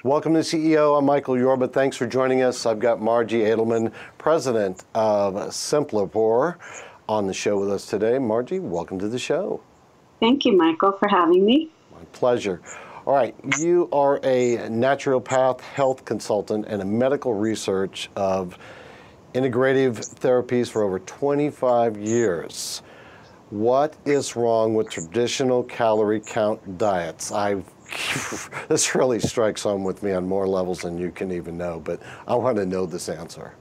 Welcome to CEO. I'm Michael Yorba. Thanks for joining us. I've got Margie Adelman, president of Simplipur, on the show with us today. Margie, welcome to the show. Thank you, Michael, for having me. My pleasure. All right, you are a naturopath, health consultant, and a medical research of integrative therapies for over 25 years. What is wrong with traditional calorie count diets? This really strikes home with me on more levels than you can even know, but I want to know this answer.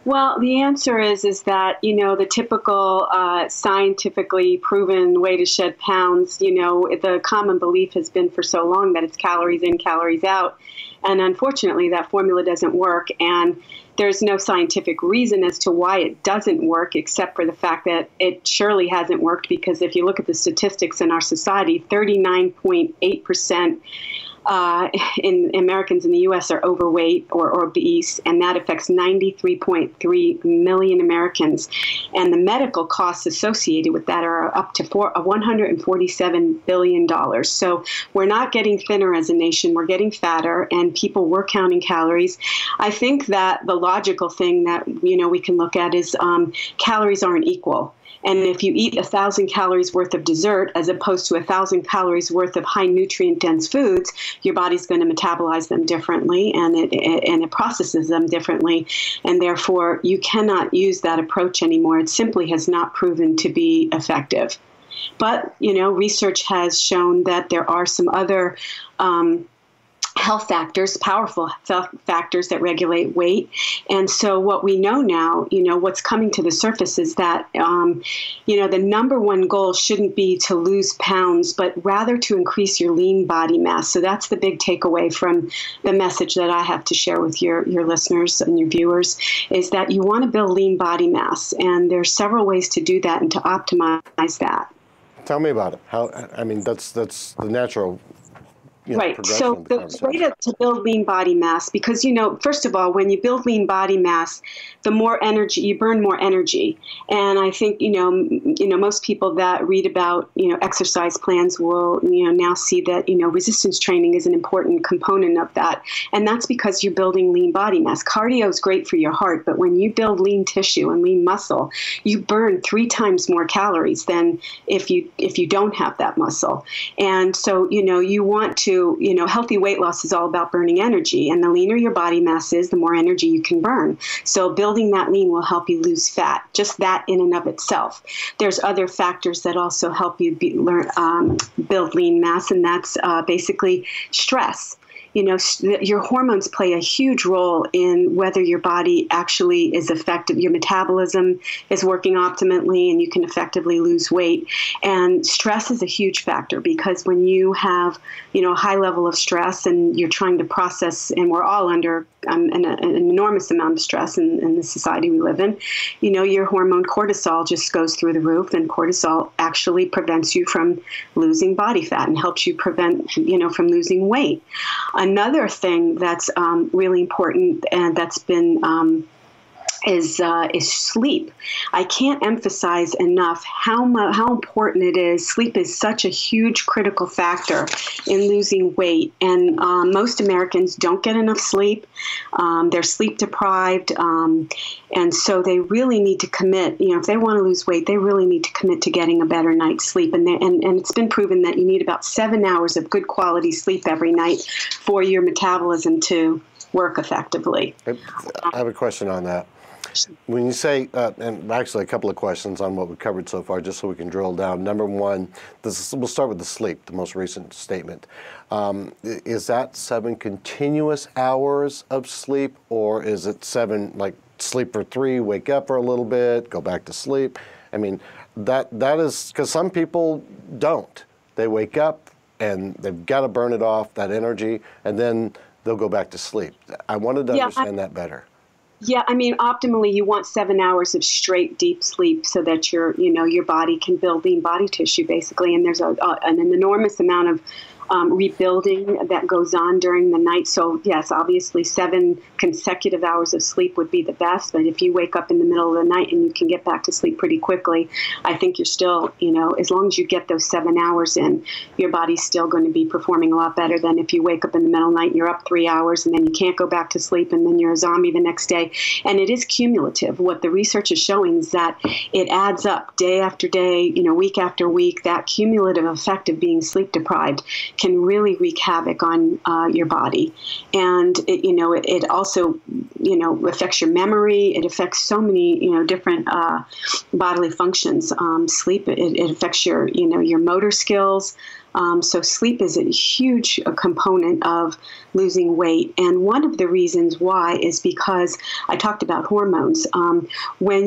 Well, the answer is that, the typical scientifically proven way to shed pounds, the common belief has been for so long that it's calories in, calories out. And unfortunately, that formula doesn't work. And there's no scientific reason as to why it doesn't work, except for the fact that it surely hasn't worked, because if you look at the statistics in our society, 39.8% in Americans in the U.S. are overweight or obese, and that affects 93.3 million Americans. And the medical costs associated with that are up to $147 billion. So we're not getting thinner as a nation. We're getting fatter, and people were counting calories. I think that the logical thing that, we can look at is calories aren't equal. And if you eat 1,000 calories worth of dessert as opposed to 1,000 calories worth of high nutrient dense foods, your body's going to metabolize them differently, and it processes them differently. And therefore, you cannot use that approach anymore. It simply has not proven to be effective. But, research has shown that there are some other health factors, powerful health factors that regulate weight. And so what we know now, what's coming to the surface is that, the number one goal shouldn't be to lose pounds, but rather to increase your lean body mass. So that's the big takeaway from the message that I have to share with your listeners and your viewers, is that you want to build lean body mass. And there's several ways to do that and to optimize that. Tell me about it. That's the natural right. So the way to build lean body mass, because, first of all, when you build lean body mass, the more energy, you burn more energy. And I think, most people that read about, exercise plans will, now see that, resistance training is an important component of that. And that's because you're building lean body mass. Cardio is great for your heart, but when you build lean tissue and lean muscle, you burn 3 times more calories than if you don't have that muscle. And so, you want to, healthy weight loss is all about burning energy, and the leaner your body mass is, the more energy you can burn. So building that lean will help you lose fat, just that in and of itself. There's other factors that also help you build lean mass, and that's basically stress. Your hormones play a huge role in whether your body actually is effective, your metabolism is working optimally, and you can effectively lose weight. And stress is a huge factor, because when you have, a high level of stress and you're trying to process, and we're all under an enormous amount of stress in the society we live in, your hormone cortisol just goes through the roof, and cortisol actually prevents you from losing body fat and helps you prevent, from losing weight. Another thing that's really important, and that's been is sleep. I can't emphasize enough how important it is. Sleep is such a huge critical factor in losing weight, and most Americans don't get enough sleep. They're sleep deprived, and so they really need to commit. If they want to lose weight, they really need to commit to getting a better night's sleep. And it's been proven that you need about 7 hours of good quality sleep every night for your metabolism to work effectively. I have a question on that. When you say, and actually a couple of questions on what we've covered so far, just so we can drill down. Number one, we'll start with the sleep, the most recent statement. Is that 7 continuous hours of sleep, or is it 7, like sleep for 3, wake up for a little bit, go back to sleep? I mean, that is, because some people don't. They wake up and they've got to burn it off, that energy, and then they'll go back to sleep. I wanted to understand that better. Yeah, optimally, you want 7 hours of straight deep sleep so that your body can build lean body tissue, basically. And there's an enormous amount rebuilding that goes on during the night. So yes, obviously 7 consecutive hours of sleep would be the best, but if you wake up in the middle of the night and you can get back to sleep pretty quickly, I think you're still, as long as you get those 7 hours in, your body's still going to be performing a lot better than if you wake up in the middle of the night and you're up 3 hours and then you can't go back to sleep and then you're a zombie the next day. And it is cumulative. What the research is showing is that it adds up day after day, week after week. That cumulative effect of being sleep deprived can really wreak havoc on your body. And it also affects your memory. It affects so many different bodily functions. Sleep, it affects your your motor skills. So sleep is a huge component of losing weight. And one of the reasons why is because I talked about hormones. When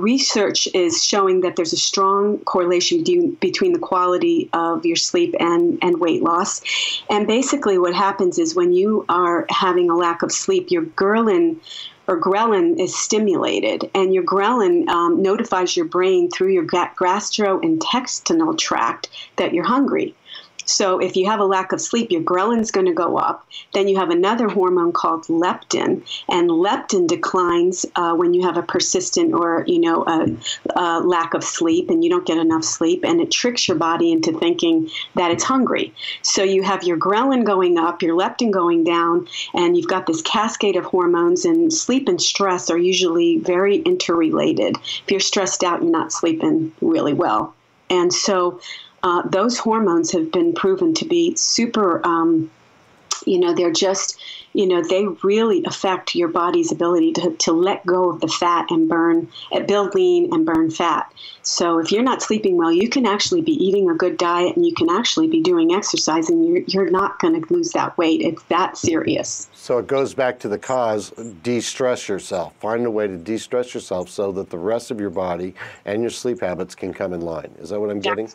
research is showing that there's a strong correlation between the quality of your sleep and weight loss. And basically what happens is when you are having a lack of sleep, your ghrelin is stimulated, and your ghrelin notifies your brain through your gastrointestinal tract that you're hungry. So if you have a lack of sleep, your ghrelin going to go up. Then you have another hormone called leptin, and leptin declines when you have a persistent or a lack of sleep and you don't get enough sleep, and it tricks your body into thinking that it's hungry. So you have your ghrelin going up, your leptin going down, and you've got this cascade of hormones. And sleep and stress are usually very interrelated. If you're stressed out, you're not sleeping really well, and so those hormones have been proven to be super, they're just, they really affect your body's ability to let go of the fat and build lean and burn fat. So if you're not sleeping well, you can actually be eating a good diet and you can actually be doing exercise and you're not going to lose that weight. It's that serious. So it goes back to the cause, de-stress yourself. Find a way to de-stress yourself so that the rest of your body and your sleep habits can come in line. Is that what I'm getting?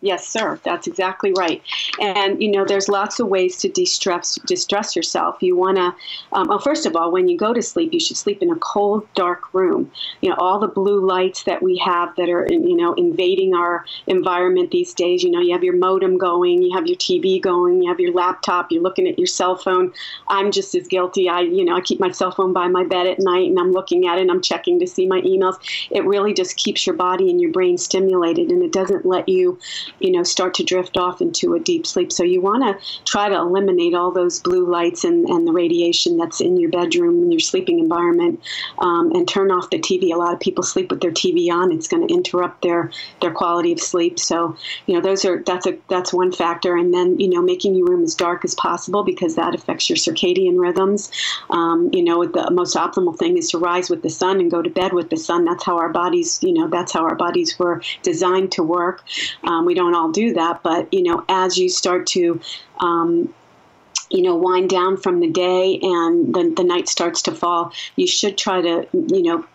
Yes, sir. That's exactly right. And, there's lots of ways to distress yourself. You want to, first of all, when you go to sleep, you should sleep in a cold, dark room. All the blue lights that we have that are, invading our environment these days. You have your modem going, you have your TV going, you have your laptop, you're looking at your cell phone. I'm just as guilty. I keep my cell phone by my bed at night and I'm looking at it and I'm checking to see my emails. It really just keeps your body and your brain stimulated, and it doesn't let you start to drift off into a deep sleep. So you want to try to eliminate all those blue lights and the radiation that's in your bedroom and your sleeping environment, and turn off the TV. A lot of people sleep with their TV on. It's going to interrupt their quality of sleep. So, that's one factor. And then, making your room as dark as possible, because that affects your circadian rhythms. The most optimal thing is to rise with the sun and go to bed with the sun. That's how our bodies, were designed to work. We don't all do that, but as you start to wind down from the day and the night starts to fall, you should try to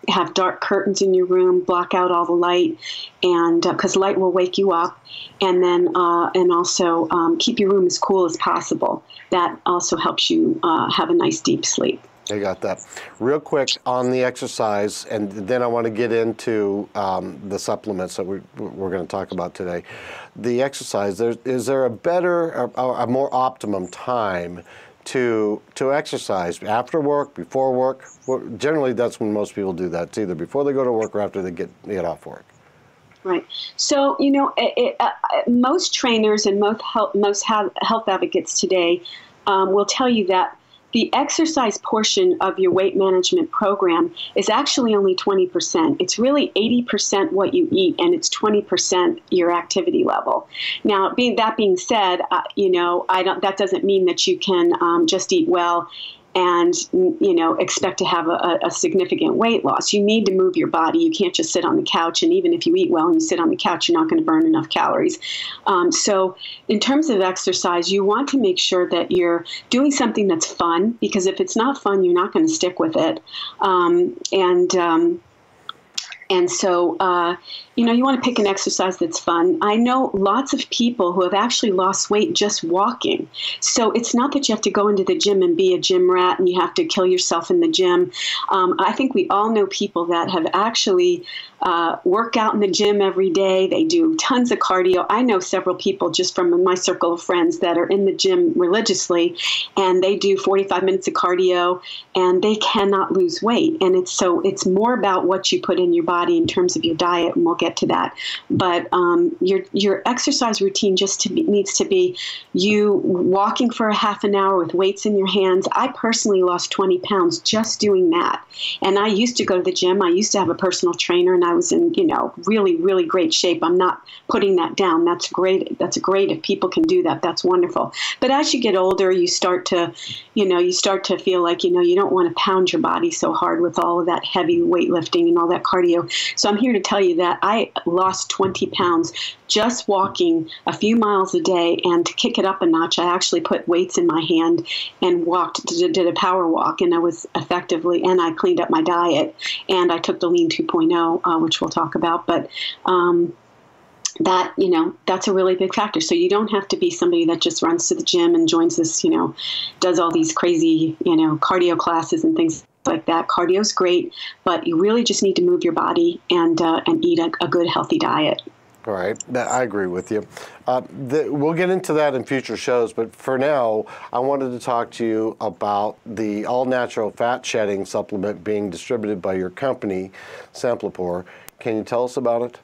have dark curtains in your room, block out all the light, and because light will wake you up, and then and also keep your room as cool as possible. That also helps you have a nice deep sleep. I got that. Real quick on the exercise, and then I want to get into the supplements that we're going to talk about today. The exercise, is there a better, a more optimum time to exercise? After work, before work? Generally, that's when most people do that. It's either before they go to work or after they get off work. Right. So, most trainers and most health advocates today will tell you that the exercise portion of your weight management program is actually only 20%. It's really 80% what you eat, and it's 20% your activity level. Now, that being said, that doesn't mean that you can just eat well and expect to have a significant weight loss. You need to move your body. You can't just sit on the couch, and even if you eat well and you sit on the couch, you're not going to burn enough calories. So in terms of exercise, you want to make sure that you're doing something that's fun, because if it's not fun, you're not going to stick with it. And so, you want to pick an exercise that's fun. I know lots of people who have actually lost weight just walking. So it's not that you have to go into the gym and be a gym rat and you have to kill yourself in the gym. I think we all know people that have actually work out in the gym every day. They do tons of cardio. I know several people just from my circle of friends that are in the gym religiously, and they do 45 minutes of cardio, and they cannot lose weight. And it's more about what you put in your body in terms of your diet, and we'll get to that. But your exercise routine needs to be you walking for a half an hour with weights in your hands. I personally lost 20 pounds just doing that. And I used to go to the gym. I used to have a personal trainer, and I was in, really, really great shape. I'm not putting that down. That's great. That's great if people can do that. That's wonderful. But as you get older, you start to feel like, you don't want to pound your body so hard with all of that heavy weightlifting and all that cardio. So I'm here to tell you that I lost 20 pounds just walking a few miles a day. And to kick it up a notch, I actually put weights in my hand and did a power walk. And I was and I cleaned up my diet, and I took the Lean 2.0, which we'll talk about. But that's a really big factor. So you don't have to be somebody that just runs to the gym and joins this, does all these crazy, cardio classes and things like that. Cardio's great, but you really just need to move your body and eat a good, healthy diet. All right, I agree with you. We'll get into that in future shows, but for now, I wanted to talk to you about the all-natural fat shedding supplement being distributed by your company, Simplipur. Can you tell us about it?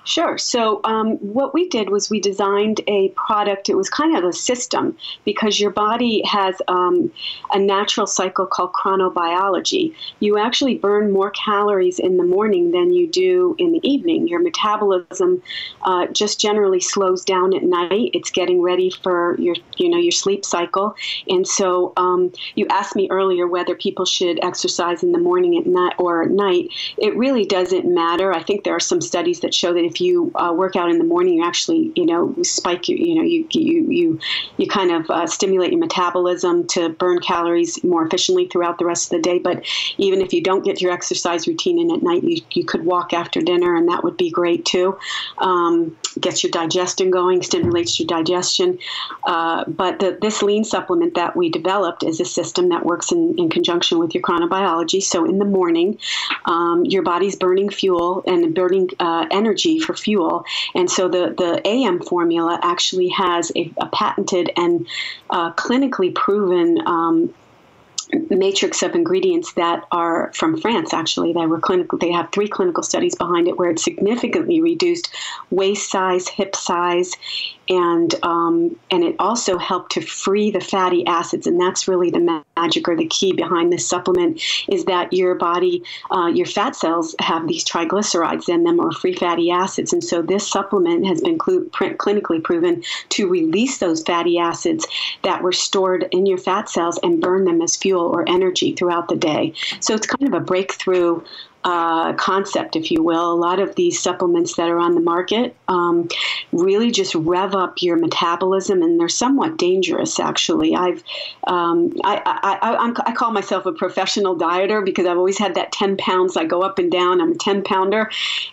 Sure. So what we did was we designed a product. It was kind of a system because your body has a natural cycle called chronobiology. You actually burn more calories in the morning than you do in the evening. Your metabolism just generally slows down at night. It's getting ready for your sleep cycle. And so you asked me earlier whether people should exercise in the morning or at night. It really doesn't matter. I think there are some studies that show that if you work out in the morning, you actually, spike your, you kind of stimulate your metabolism to burn calories more efficiently throughout the rest of the day. But even if you don't get your exercise routine in at night, you could walk after dinner, and that would be great too. Gets your digestion going, stimulates your digestion. But this lean supplement that we developed is a system that works in conjunction with your chronobiology. So in the morning, your body's burning fuel and burning energy for fuel. And so the AM formula actually has a patented and clinically proven matrix of ingredients that are from France. Actually, they have 3 clinical studies behind it where it significantly reduced waist size, hip size, and it also helped to free the fatty acids. And that's really the magic or the key behind this supplement, is that your body, your fat cells have these triglycerides in them, or free fatty acids. And so this supplement has been clinically proven to release those fatty acids that were stored in your fat cells and burn them as fuel or energy throughout the day. So it's kind of a breakthrough concept, if you will. A lot of these supplements that are on the market really just rev up your metabolism, and they're somewhat dangerous. Actually, I call myself a professional dieter because I've always had that 10 pounds. I go up and down. I'm a 10-pounder,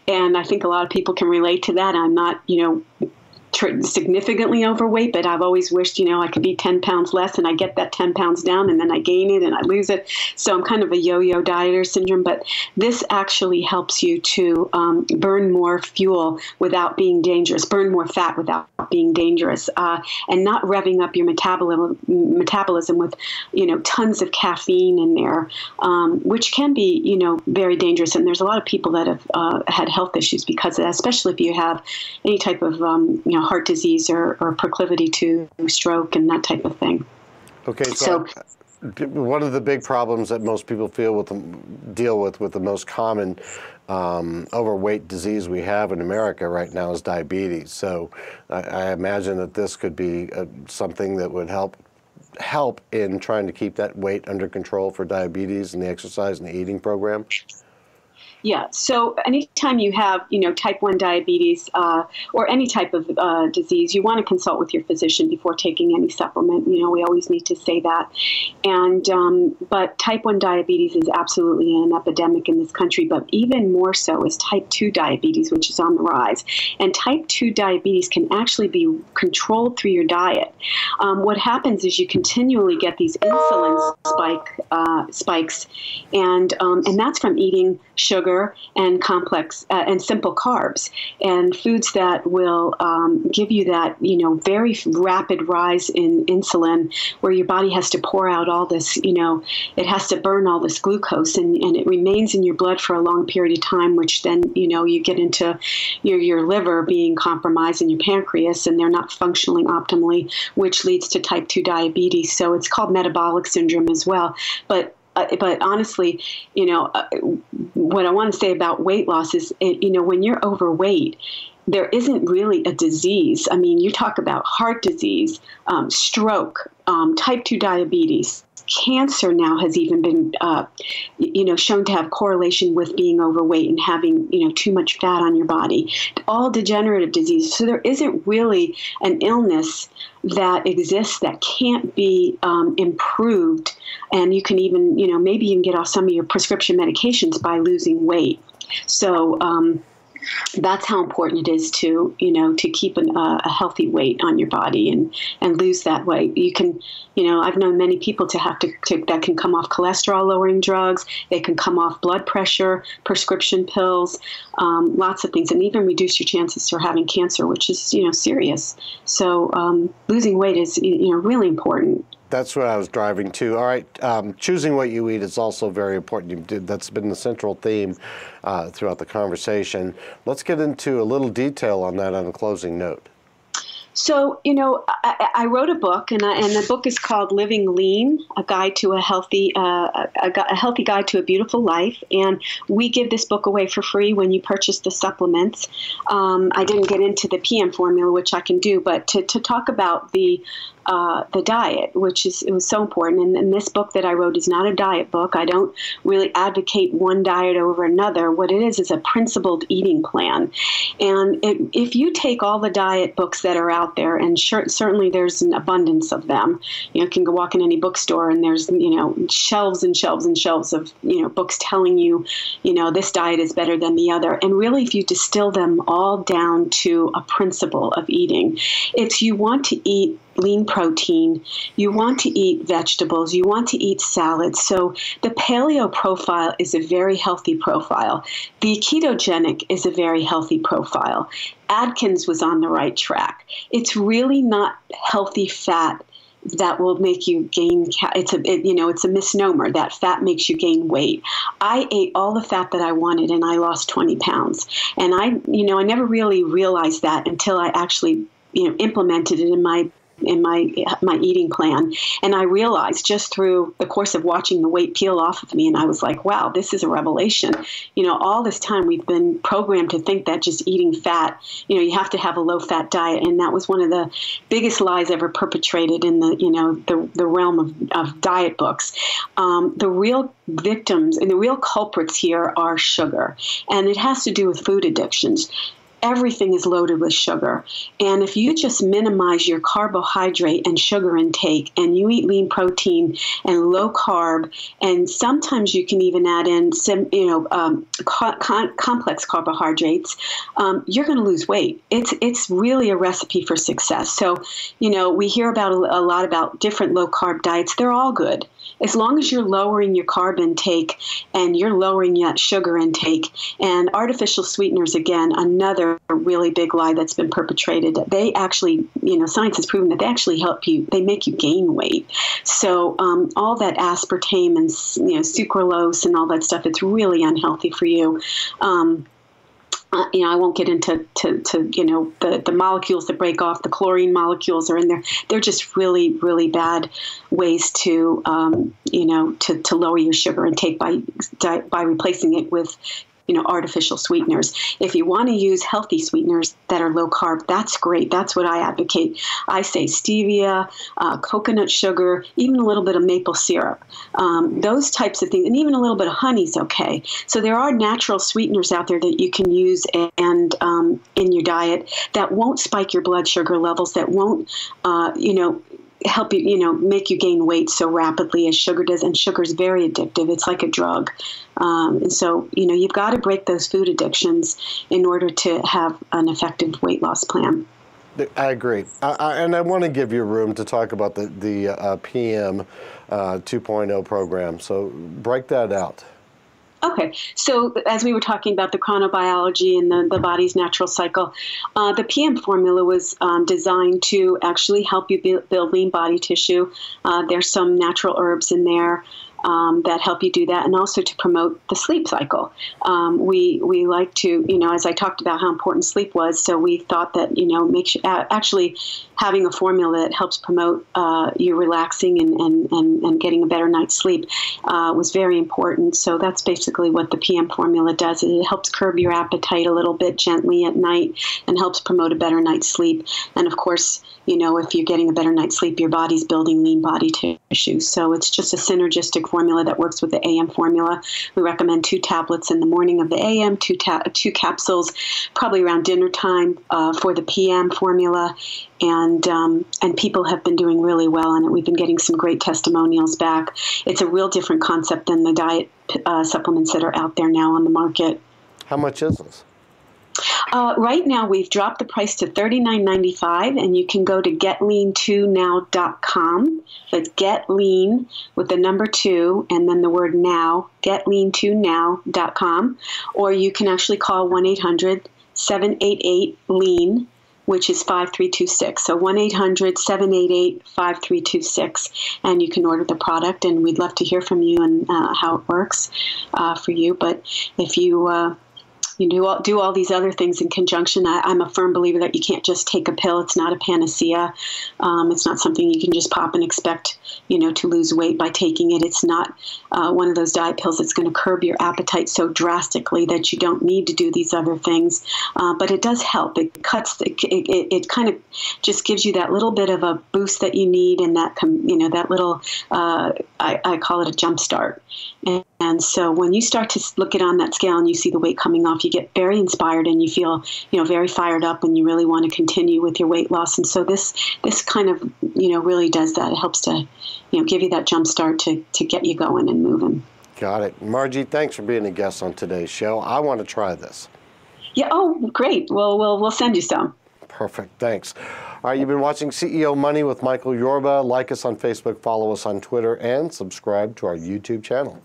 and I think a lot of people can relate to that. I'm not, significantly overweight, but I've always wished, I could be 10 pounds less, and I get that 10 pounds down, and then I gain it and I lose it. So I'm kind of a yo-yo dieter syndrome, but this actually helps you to burn more fuel without being dangerous, burn more fat without being dangerous, and not revving up your metabolism with, tons of caffeine in there, which can be, very dangerous. And there's a lot of people that have had health issues because of that, especially if you have any type of, heart disease or proclivity to stroke and that type of thing. Okay, so one of the big problems that most people deal with the most common overweight disease we have in America right now is diabetes. So I imagine that this could be something that would help in trying to keep that weight under control for diabetes and the exercise and the eating program. Yeah. So anytime you have, type 1 diabetes or any type of disease, you want to consult with your physician before taking any supplement. We always need to say that. And but type 1 diabetes is absolutely an epidemic in this country, but even more so is type 2 diabetes, which is on the rise. And type 2 diabetes can actually be controlled through your diet. What happens is you continually get these insulin spikes, and that's from eating sugar sugar and complex and simple carbs, and foods that will give you that, very rapid rise in insulin, where your body has to pour out all this, it has to burn all this glucose, and it remains in your blood for a long period of time, which then, you get into your liver being compromised and your pancreas, and they're not functioning optimally, which leads to type 2 diabetes. So it's called metabolic syndrome as well. But honestly, what I want to say about weight loss is, when you're overweight, there isn't really a disease. I mean, you talk about heart disease, stroke, type 2 diabetes. Cancer now has even been, shown to have correlation with being overweight and having, too much fat on your body. All degenerative diseases. So there isn't really an illness that exists that can't be improved, and you can even, maybe you can get off some of your prescription medications by losing weight. So that's how important it is to, to keep a healthy weight on your body and lose that weight. You can, I've known many people that can come off cholesterol lowering drugs. They can come off blood pressure, prescription pills, lots of things, and even reduce your chances for having cancer, which is, serious. So losing weight is, really important. That's what I was driving to. All right, choosing what you eat is also very important. That's been the central theme throughout the conversation. Let's get into a little detail on that on a closing note. So, I wrote a book, and the book is called Living Lean: A Guide to a Healthy Guide to a Beautiful Life. And we give this book away for free when you purchase the supplements. I didn't get into the PM formula, which I can do, but to talk about the diet, it was so important. And this book that I wrote is not a diet book. I don't really advocate one diet over another. What it is a principled eating plan. And if you take all the diet books that are out there, and certainly there's an abundance of them, you can go walk in any bookstore and there's, shelves and shelves and shelves of, books telling you, this diet is better than the other. And really, if you distill them all down to a principle of eating, it's you want to eat lean protein, you want to eat vegetables, you want to eat salads. So the paleo profile is a very healthy profile. The ketogenic is a very healthy profile. Atkins was on the right track. It's really not healthy fat that will make you gain. It's a misnomer that fat makes you gain weight. I ate all the fat that I wanted, and I lost 20 pounds. And I never really realized that until I actually, implemented it in my eating plan. And I realized just through the course of watching the weight peel off of me, and I was like, wow, this is a revelation. All this time we've been programmed to think that just eating fat, you have to have a low fat diet. And that was one of the biggest lies ever perpetrated in the realm of diet books. The real victims and the real culprits here are sugar. And it has to do with food addictions. Everything is loaded with sugar. And if you just minimize your carbohydrate and sugar intake, and you eat lean protein and low carb, and sometimes you can even add in some, complex carbohydrates, you're going to lose weight. It's really a recipe for success. So, we hear about a lot about different low carb diets. They're all good. As long as you're lowering your carb intake and you're lowering that sugar intake. And artificial sweeteners, again, another really big lie that's been perpetrated. They actually, science has proven that they actually help you, they make you gain weight. So all that aspartame and, sucralose and all that stuff, it's really unhealthy for you. I won't get into the molecules that break off. The chlorine molecules are in there. They're just really, really bad ways to lower your sugar intake by replacing it with artificial sweeteners. If you want to use healthy sweeteners that are low carb, that's great. That's what I advocate. I say stevia, coconut sugar, even a little bit of maple syrup, those types of things, and even a little bit of honey is okay. So there are natural sweeteners out there that you can use and in your diet that won't spike your blood sugar levels, that won't, help you, make you gain weight so rapidly as sugar does. And sugar is very addictive. It's like a drug. And so, you've got to break those food addictions in order to have an effective weight loss plan. I agree. And I want to give you room to talk about the PM 2.0 program. So break that out. Okay, so as we were talking about the chronobiology and the body's natural cycle, the PM formula was designed to actually help you build lean body tissue. There's some natural herbs in there that help you do that, and also to promote the sleep cycle. We like to, as I talked about how important sleep was, so we thought that, actually having a formula that helps promote you relaxing and getting a better night's sleep was very important. So that's basically what the PM formula does. It helps curb your appetite a little bit gently at night and helps promote a better night's sleep. And of course, if you're getting a better night's sleep, your body's building lean body tissue. So it's just a synergistic formula that works with the AM formula. We recommend 2 tablets in the morning of the AM, 2 capsules probably around dinner time for the PM formula. And people have been doing really well on it. We've been getting some great testimonials back. It's a real different concept than the diet supplements that are out there now on the market. How much is this? Right now, we've dropped the price to $39.95, and you can go to getlean2now.com. That's getlean with the number 2 and then the word now, getlean2now.com. Or you can actually call 1-800-788-LEAN, which is 5326. So 1-800-788-5326. And you can order the product, and we'd love to hear from you and how it works for you. But if you do all these other things in conjunction. I'm a firm believer that you can't just take a pill. It's not a panacea. It's not something you can just pop and expect, to lose weight by taking it. It's not one of those diet pills that's going to curb your appetite so drastically that you don't need to do these other things. But it does help. It cuts. It kind of just gives you that little bit of a boost that you need, and that that little I call it a jump start. And so when you start to look it on that scale and you see the weight coming off, you get very inspired and you feel, very fired up, and you really want to continue with your weight loss. And so this kind of, really does that. It helps to, give you that jump start to get you going and moving. Got it. Margie, thanks for being a guest on today's show. I want to try this. Yeah. Oh, great. Well, we'll send you some. Perfect. Thanks. All right, you've been watching CEO Money with Michael Yorba. Like us on Facebook, follow us on Twitter, and subscribe to our YouTube channel.